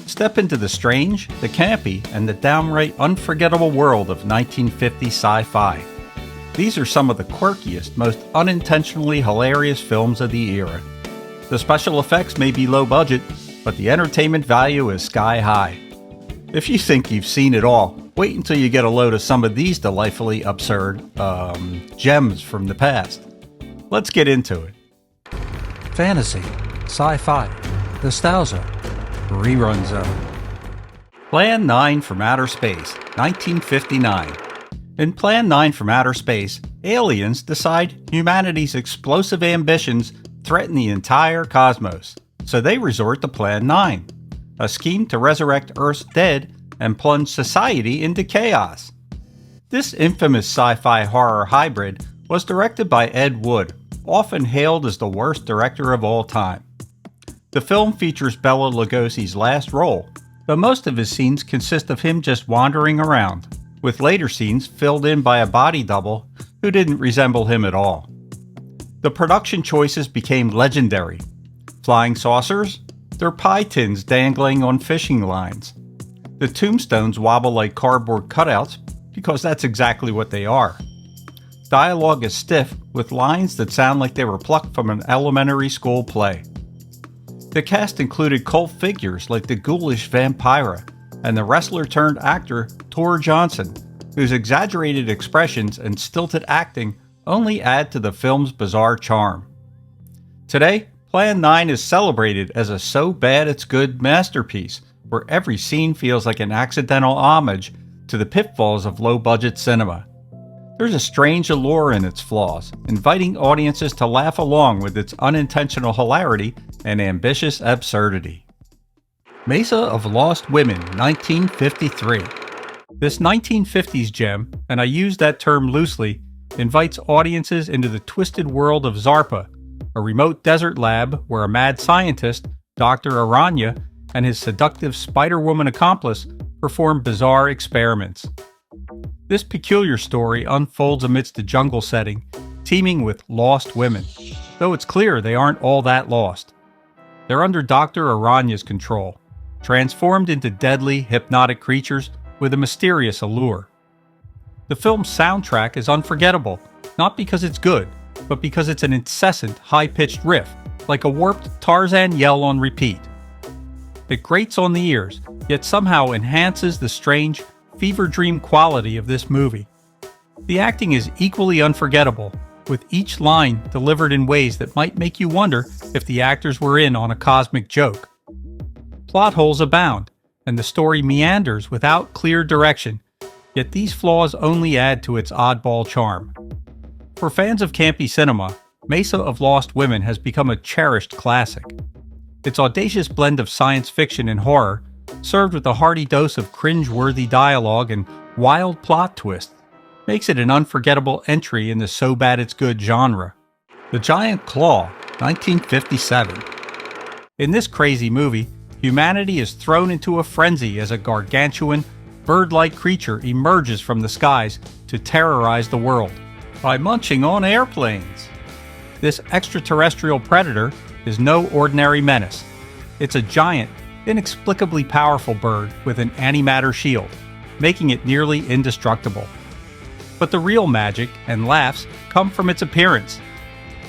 Step into the strange, the campy, and the downright unforgettable world of 1950 sci-fi. These are some of the quirkiest, most unintentionally hilarious films of the era. The special effects may be low budget, but the entertainment value is sky high. If you think you've seen it all, wait until you get a load of some of these delightfully absurd, gems from the past. Let's get into it. Fantasy, sci-fi, nostalgia, Rerun Zone. Plan 9 from Outer Space, 1959. In Plan 9 from Outer Space, aliens decide humanity's explosive ambitions threaten the entire cosmos, so they resort to Plan 9, a scheme to resurrect Earth's dead and plunge society into chaos. This infamous sci-fi horror hybrid was directed by Ed Wood, often hailed as the worst director of all time. The film features Bela Lugosi's last role, though most of his scenes consist of him just wandering around, with later scenes filled in by a body double who didn't resemble him at all. The production choices became legendary. Flying saucers, their pie tins dangling on fishing lines. The tombstones wobble like cardboard cutouts because that's exactly what they are. Dialogue is stiff with lines that sound like they were plucked from an elementary school play. The cast included cult figures like the ghoulish Vampira and the wrestler-turned-actor Tor Johnson, whose exaggerated expressions and stilted acting only add to the film's bizarre charm. Today, Plan 9 is celebrated as a so-bad-it's-good masterpiece, where every scene feels like an accidental homage to the pitfalls of low-budget cinema. There's a strange allure in its flaws, inviting audiences to laugh along with its unintentional hilarity and ambitious absurdity. Mesa of Lost Women, 1953. This 1950s gem, and I use that term loosely, invites audiences into the twisted world of Zarpa, a remote desert lab where a mad scientist, Dr. Aranya, and his seductive Spider-Woman accomplice perform bizarre experiments. This peculiar story unfolds amidst a jungle setting, teeming with lost women, though it's clear they aren't all that lost. They're under Dr. Aranya's control, transformed into deadly, hypnotic creatures with a mysterious allure. The film's soundtrack is unforgettable, not because it's good, but because it's an incessant, high-pitched riff, like a warped Tarzan yell on repeat. It grates on the ears, yet somehow enhances the strange, fever dream quality of this movie. The acting is equally unforgettable, with each line delivered in ways that might make you wonder if the actors were in on a cosmic joke. Plot holes abound, and the story meanders without clear direction, yet these flaws only add to its oddball charm. For fans of campy cinema, Mesa of Lost Women has become a cherished classic. Its audacious blend of science fiction and horror, served with a hearty dose of cringe-worthy dialogue and wild plot twists, makes it an unforgettable entry in the so-bad-it's-good genre. The Giant Claw, 1957. In this crazy movie, humanity is thrown into a frenzy as a gargantuan, bird-like creature emerges from the skies to terrorize the world by munching on airplanes. This extraterrestrial predator is no ordinary menace. It's a giant, inexplicably powerful bird with an antimatter shield, making it nearly indestructible. But the real magic and laughs come from its appearance.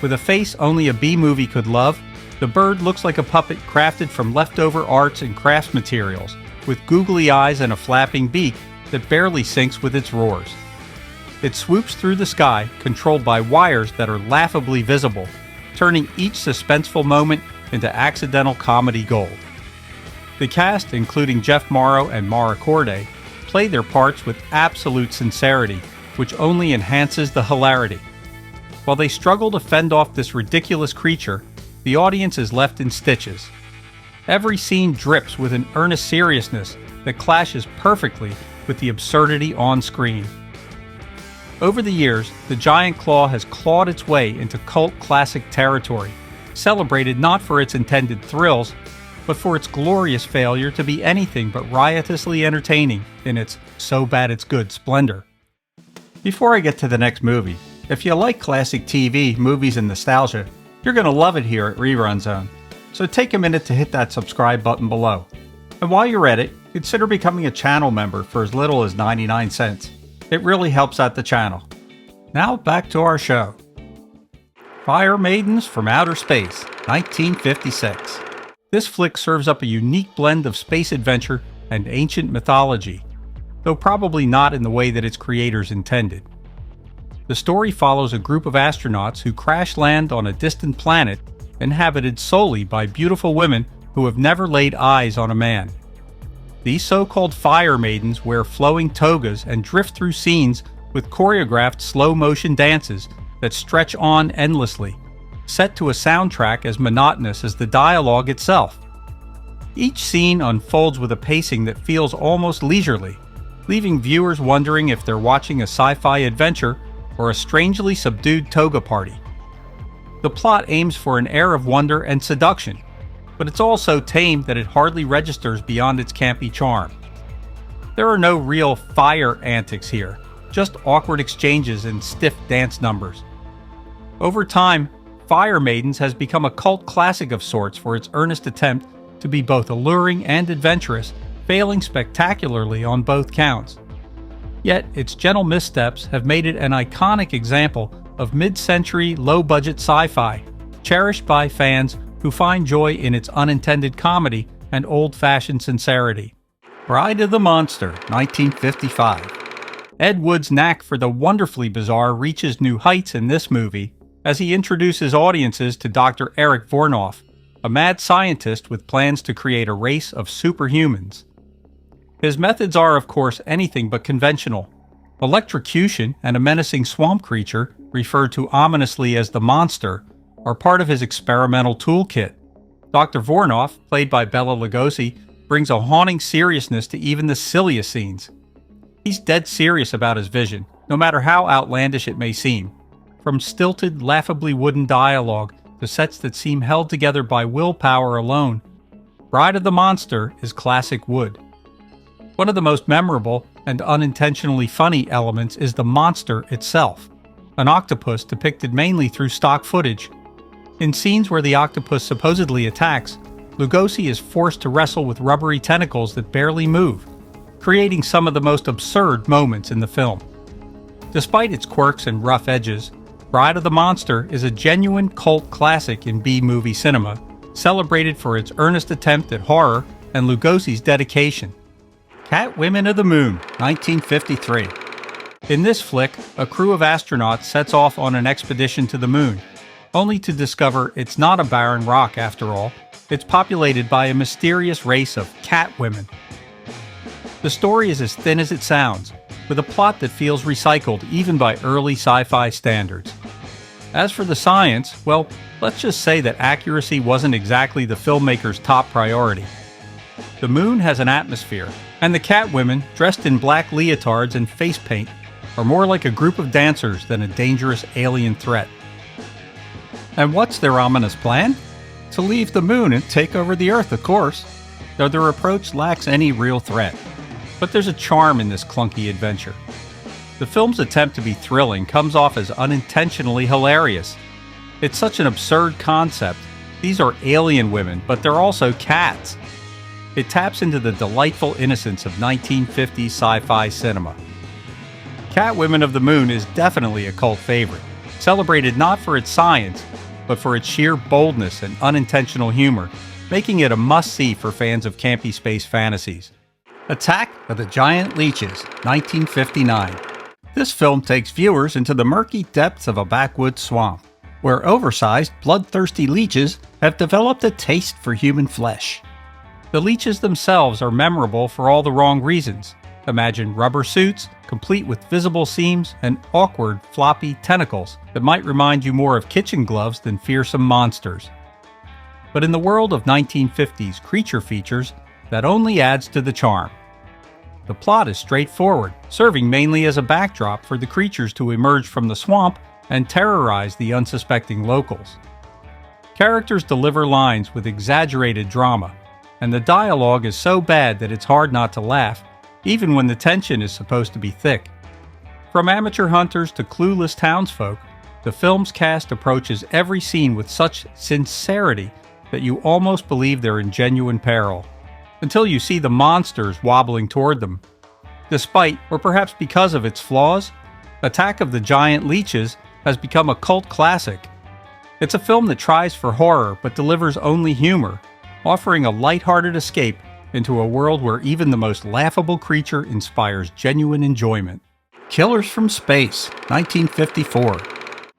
With a face only a B-movie could love, the bird looks like a puppet crafted from leftover arts and crafts materials, with googly eyes and a flapping beak that barely syncs with its roars. It swoops through the sky, controlled by wires that are laughably visible, turning each suspenseful moment into accidental comedy gold. The cast, including Jeff Morrow and Mara Corday, play their parts with absolute sincerity, which only enhances the hilarity. While they struggle to fend off this ridiculous creature, the audience is left in stitches. Every scene drips with an earnest seriousness that clashes perfectly with the absurdity on screen. Over the years, The Giant Claw has clawed its way into cult classic territory, celebrated not for its intended thrills, but for its glorious failure to be anything but riotously entertaining in its so-bad-it's-good splendor. Before I get to the next movie, if you like classic TV, movies, and nostalgia, you're going to love it here at Rerun Zone, so take a minute to hit that subscribe button below. And while you're at it, consider becoming a channel member for as little as 99 cents. It really helps out the channel. Now back to our show. Fire Maidens from Outer Space, 1956. This flick serves up a unique blend of space adventure and ancient mythology, though probably not in the way that its creators intended. The story follows a group of astronauts who crash land on a distant planet inhabited solely by beautiful women who have never laid eyes on a man. These so-called fire maidens wear flowing togas and drift through scenes with choreographed slow-motion dances that stretch on endlessly, set to a soundtrack as monotonous as the dialogue itself. Each scene unfolds with a pacing that feels almost leisurely, leaving viewers wondering if they're watching a sci-fi adventure or a strangely subdued toga party. The plot aims for an air of wonder and seduction, but it's all so tame that it hardly registers beyond its campy charm. There are no real fire antics here, just awkward exchanges and stiff dance numbers. Over time, Fire Maidens has become a cult classic of sorts for its earnest attempt to be both alluring and adventurous, failing spectacularly on both counts. Yet, its gentle missteps have made it an iconic example of mid-century, low-budget sci-fi, cherished by fans who find joy in its unintended comedy and old-fashioned sincerity. Bride of the Monster, 1955. Ed Wood's knack for the wonderfully bizarre reaches new heights in this movie as he introduces audiences to Dr. Eric Vornoff, a mad scientist with plans to create a race of superhumans. His methods are, of course, anything but conventional. Electrocution and a menacing swamp creature, referred to ominously as the Monster, are part of his experimental toolkit. Dr. Vornoff, played by Bela Lugosi, brings a haunting seriousness to even the silliest scenes. He's dead serious about his vision, no matter how outlandish it may seem. From stilted, laughably wooden dialogue to sets that seem held together by willpower alone, Bride of the Monster is classic Wood. One of the most memorable and unintentionally funny elements is the monster itself, an octopus depicted mainly through stock footage. In scenes where the octopus supposedly attacks, Lugosi is forced to wrestle with rubbery tentacles that barely move, creating some of the most absurd moments in the film. Despite its quirks and rough edges, Bride of the Monster is a genuine cult classic in B-movie cinema, celebrated for its earnest attempt at horror and Lugosi's dedication. Cat Women of the Moon, 1953. In this flick, a crew of astronauts sets off on an expedition to the moon, only to discover it's not a barren rock after all. It's populated by a mysterious race of cat women. The story is as thin as it sounds, with a plot that feels recycled even by early sci-fi standards. As for the science, well, let's just say that accuracy wasn't exactly the filmmaker's top priority. The moon has an atmosphere, and the cat women, dressed in black leotards and face paint, are more like a group of dancers than a dangerous alien threat. And what's their ominous plan? To leave the moon and take over the Earth, of course, though their approach lacks any real threat. But there's a charm in this clunky adventure. The film's attempt to be thrilling comes off as unintentionally hilarious. It's such an absurd concept. These are alien women, but they're also cats. It taps into the delightful innocence of 1950s sci-fi cinema. Cat Women of the Moon is definitely a cult favorite, celebrated not for its science, but for its sheer boldness and unintentional humor, making it a must-see for fans of campy space fantasies. Attack of the Giant Leeches, 1959. This film takes viewers into the murky depths of a backwoods swamp, where oversized, bloodthirsty leeches have developed a taste for human flesh. The leeches themselves are memorable for all the wrong reasons. Imagine rubber suits, complete with visible seams and awkward, floppy tentacles that might remind you more of kitchen gloves than fearsome monsters. But in the world of 1950s creature features, that only adds to the charm. The plot is straightforward, serving mainly as a backdrop for the creatures to emerge from the swamp and terrorize the unsuspecting locals. Characters deliver lines with exaggerated drama, and the dialogue is so bad that it's hard not to laugh, even when the tension is supposed to be thick. From amateur hunters to clueless townsfolk, the film's cast approaches every scene with such sincerity that you almost believe they're in genuine peril. until you see the monsters wobbling toward them. Despite, or perhaps because of its flaws, Attack of the Giant Leeches has become a cult classic. It's a film that tries for horror but delivers only humor, offering a lighthearted escape into a world where even the most laughable creature inspires genuine enjoyment. Killers from Space, 1954.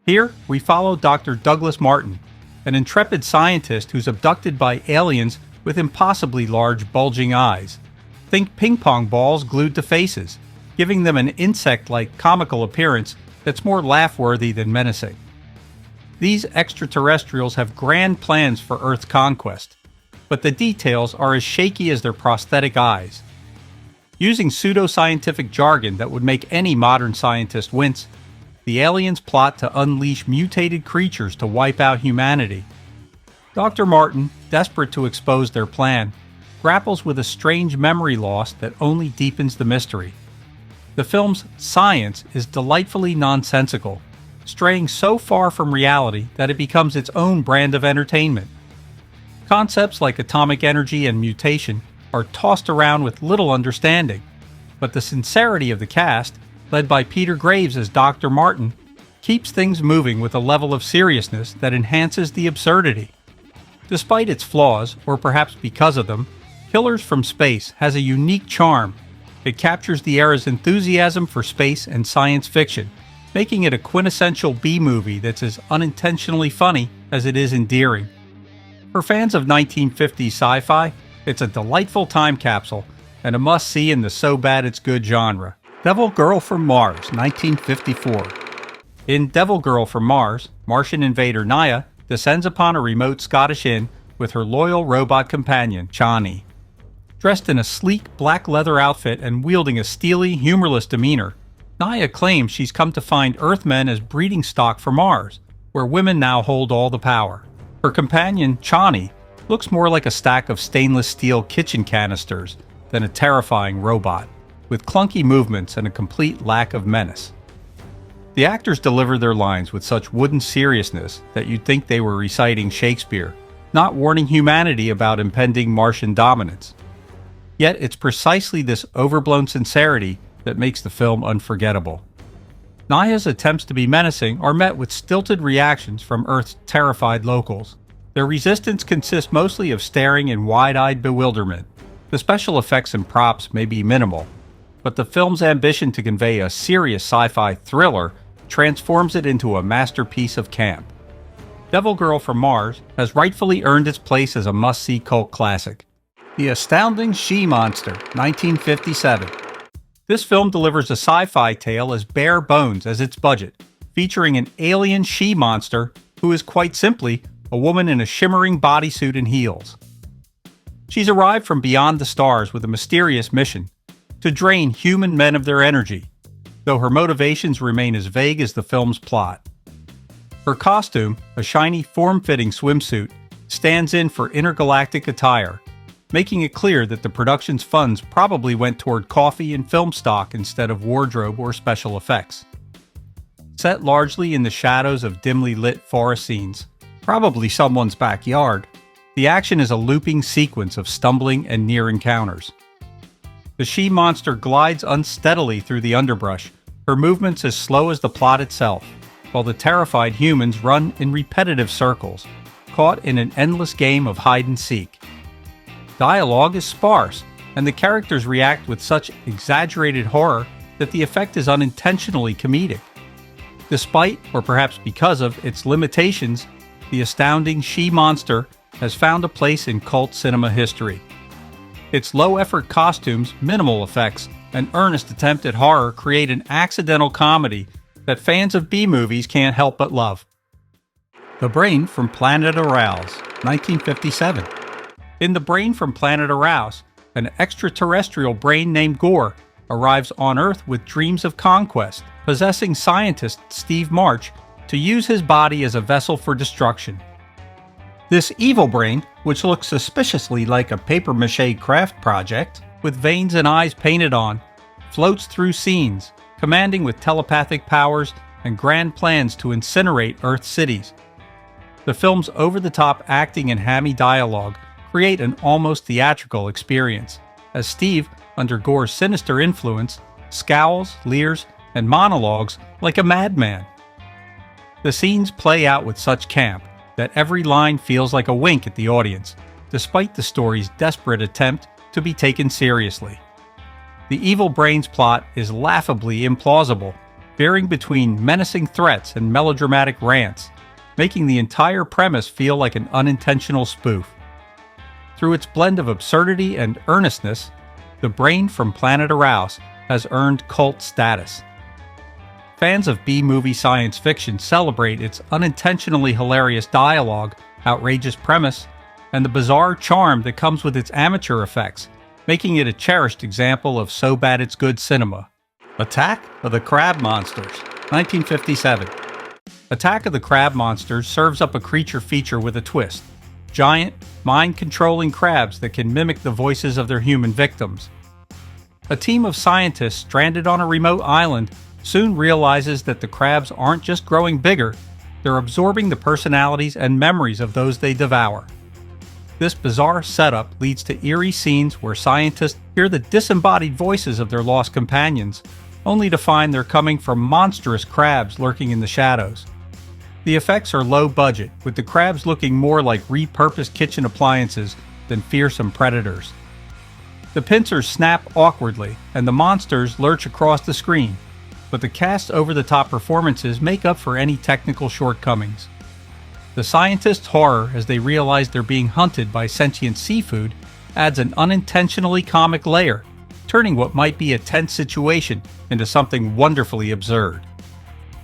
Here, we follow Dr. Douglas Martin, an intrepid scientist who's abducted by aliens with impossibly large, bulging eyes. Think ping pong balls glued to faces, giving them an insect-like comical appearance that's more laugh-worthy than menacing. These extraterrestrials have grand plans for Earth's conquest, but the details are as shaky as their prosthetic eyes. Using pseudoscientific jargon that would make any modern scientist wince, the aliens plot to unleash mutated creatures to wipe out humanity. Dr. Martin, desperate to expose their plan, grapples with a strange memory loss that only deepens the mystery. The film's science is delightfully nonsensical, straying so far from reality that it becomes its own brand of entertainment. Concepts like atomic energy and mutation are tossed around with little understanding, but the sincerity of the cast, led by Peter Graves as Dr. Martin, keeps things moving with a level of seriousness that enhances the absurdity. Despite its flaws, or perhaps because of them, Killers from Space has a unique charm. It captures the era's enthusiasm for space and science fiction, making it a quintessential B-movie that's as unintentionally funny as it is endearing. For fans of 1950s sci-fi, it's a delightful time capsule and a must-see in the so-bad-it's-good genre. Devil Girl from Mars, 1954. In Devil Girl from Mars, Martian invader Naya descends upon a remote Scottish inn with her loyal robot companion, Chani. Dressed in a sleek black leather outfit and wielding a steely, humorless demeanor, Naya claims she's come to find Earthmen as breeding stock for Mars, where women now hold all the power. Her companion, Chani, looks more like a stack of stainless steel kitchen canisters than a terrifying robot, with clunky movements and a complete lack of menace. The actors deliver their lines with such wooden seriousness that you'd think they were reciting Shakespeare, not warning humanity about impending Martian dominance. Yet it's precisely this overblown sincerity that makes the film unforgettable. Naya's attempts to be menacing are met with stilted reactions from Earth's terrified locals. Their resistance consists mostly of staring in wide-eyed bewilderment. The special effects and props may be minimal, but the film's ambition to convey a serious sci-fi thriller transforms it into a masterpiece of camp. Devil Girl from Mars has rightfully earned its place as a must-see cult classic. The Astounding She-Monster, 1957. This film delivers a sci-fi tale as bare bones as its budget, featuring an alien she-monster who is quite simply a woman in a shimmering bodysuit and heels. She's arrived from beyond the stars with a mysterious mission: to drain human men of their energy, though her motivations remain as vague as the film's plot. Her costume, a shiny, form-fitting swimsuit, stands in for intergalactic attire, making it clear that the production's funds probably went toward coffee and film stock instead of wardrobe or special effects. Set largely in the shadows of dimly lit forest scenes, probably someone's backyard, the action is a looping sequence of stumbling and near encounters. The she-monster glides unsteadily through the underbrush, her movements as slow as the plot itself, while the terrified humans run in repetitive circles, caught in an endless game of hide-and-seek. Dialogue is sparse, and the characters react with such exaggerated horror that the effect is unintentionally comedic. Despite, or perhaps because of, its limitations, the Astounding She-Monster has found a place in cult cinema history. Its low-effort costumes, minimal effects, and earnest attempt at horror create an accidental comedy that fans of B-movies can't help but love. The Brain from Planet Arouse, 1957. In The Brain from Planet Arouse, an extraterrestrial brain named Gore arrives on Earth with dreams of conquest, possessing scientist Steve March to use his body as a vessel for destruction. This evil brain, which looks suspiciously like a papier-mâché craft project, with veins and eyes painted on, floats through scenes, commanding with telepathic powers and grand plans to incinerate Earth's cities. The film's over-the-top acting and hammy dialogue create an almost theatrical experience, as Steve, under Gore's sinister influence, scowls, leers, and monologues like a madman. The scenes play out with such camp that every line feels like a wink at the audience, despite the story's desperate attempt to be taken seriously. The evil brain's plot is laughably implausible, veering between menacing threats and melodramatic rants, making the entire premise feel like an unintentional spoof. Through its blend of absurdity and earnestness, the brain from Planet Arouse has earned cult status. Fans of B-movie science fiction celebrate its unintentionally hilarious dialogue, outrageous premise, and the bizarre charm that comes with its amateur effects, making it a cherished example of so bad it's good cinema. Attack of the Crab Monsters, 1957. Attack of the Crab Monsters serves up a creature feature with a twist. Giant, mind-controlling crabs that can mimic the voices of their human victims. A team of scientists stranded on a remote island soon realizes that the crabs aren't just growing bigger, they're absorbing the personalities and memories of those they devour. This bizarre setup leads to eerie scenes where scientists hear the disembodied voices of their lost companions, only to find they're coming from monstrous crabs lurking in the shadows. The effects are low budget, with the crabs looking more like repurposed kitchen appliances than fearsome predators. The pincers snap awkwardly, and the monsters lurch across the screen, but the cast's over-the-top performances make up for any technical shortcomings. The scientists' horror as they realize they're being hunted by sentient seafood adds an unintentionally comic layer, turning what might be a tense situation into something wonderfully absurd.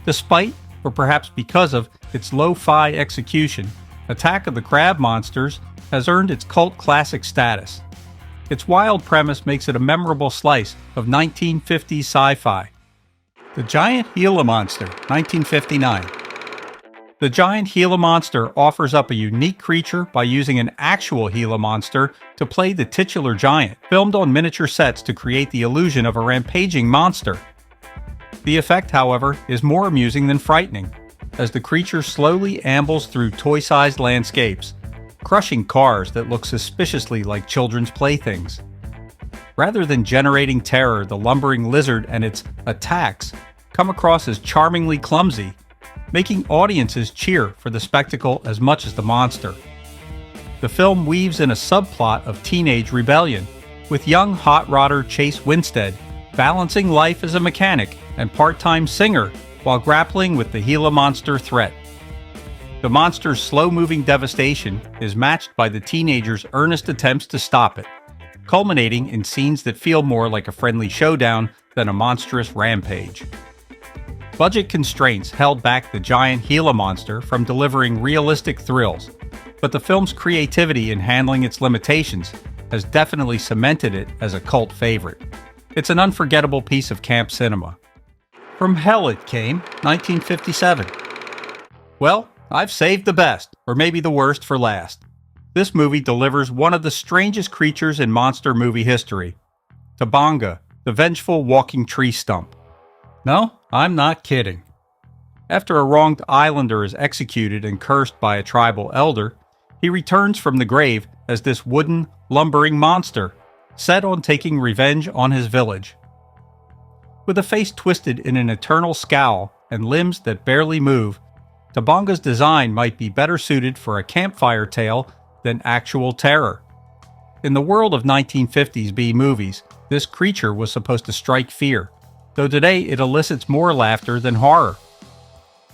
Despite, or perhaps because of, its lo-fi execution, Attack of the Crab Monsters has earned its cult classic status. Its wild premise makes it a memorable slice of 1950s sci-fi. The Giant Gila Monster, 1959. The Giant Gila Monster offers up a unique creature by using an actual Gila monster to play the titular giant, filmed on miniature sets to create the illusion of a rampaging monster. The effect, however, is more amusing than frightening, as the creature slowly ambles through toy-sized landscapes, crushing cars that look suspiciously like children's playthings. Rather than generating terror, the lumbering lizard and its attacks come across as charmingly clumsy, making audiences cheer for the spectacle as much as the monster. The film weaves in a subplot of teenage rebellion, with young hot rodder Chase Winstead balancing life as a mechanic and part-time singer while grappling with the Gila monster threat. The monster's slow-moving devastation is matched by the teenager's earnest attempts to stop it, culminating in scenes that feel more like a friendly showdown than a monstrous rampage. Budget constraints held back the giant Gila monster from delivering realistic thrills, but the film's creativity in handling its limitations has definitely cemented it as a cult favorite. It's an unforgettable piece of camp cinema. From Hell it came, 1957. Well, I've saved the best, or maybe the worst, for last. This movie delivers one of the strangest creatures in monster movie history. Tabanga, the vengeful walking tree stump. No, I'm not kidding. After a wronged islander is executed and cursed by a tribal elder, he returns from the grave as this wooden, lumbering monster, set on taking revenge on his village. With a face twisted in an eternal scowl and limbs that barely move, Tabanga's design might be better suited for a campfire tale than actual terror. In the world of 1950s B-movies, this creature was supposed to strike fear, though today it elicits more laughter than horror.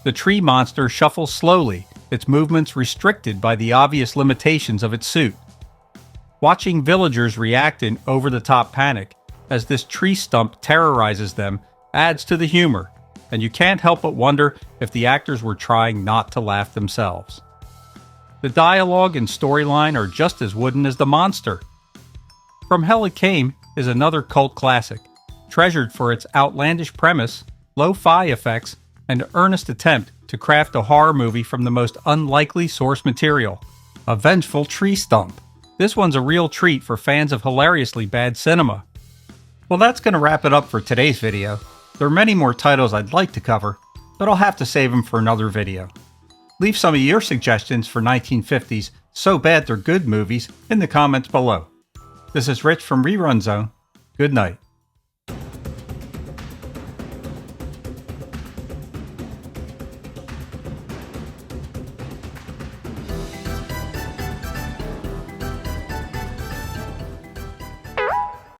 The tree monster shuffles slowly, its movements restricted by the obvious limitations of its suit. Watching villagers react in over-the-top panic as this tree stump terrorizes them adds to the humor, and you can't help but wonder if the actors were trying not to laugh themselves. The dialogue and storyline are just as wooden as the monster. From Hell It Came is another cult classic, treasured for its outlandish premise, lo-fi effects, and earnest attempt to craft a horror movie from the most unlikely source material, a vengeful tree stump. This one's a real treat for fans of hilariously bad cinema. Well, that's going to wrap it up for today's video. There are many more titles I'd like to cover, but I'll have to save them for another video. Leave some of your suggestions for 1950s so bad they're good movies in the comments below. This is Rich from Rerun Zone. Good night.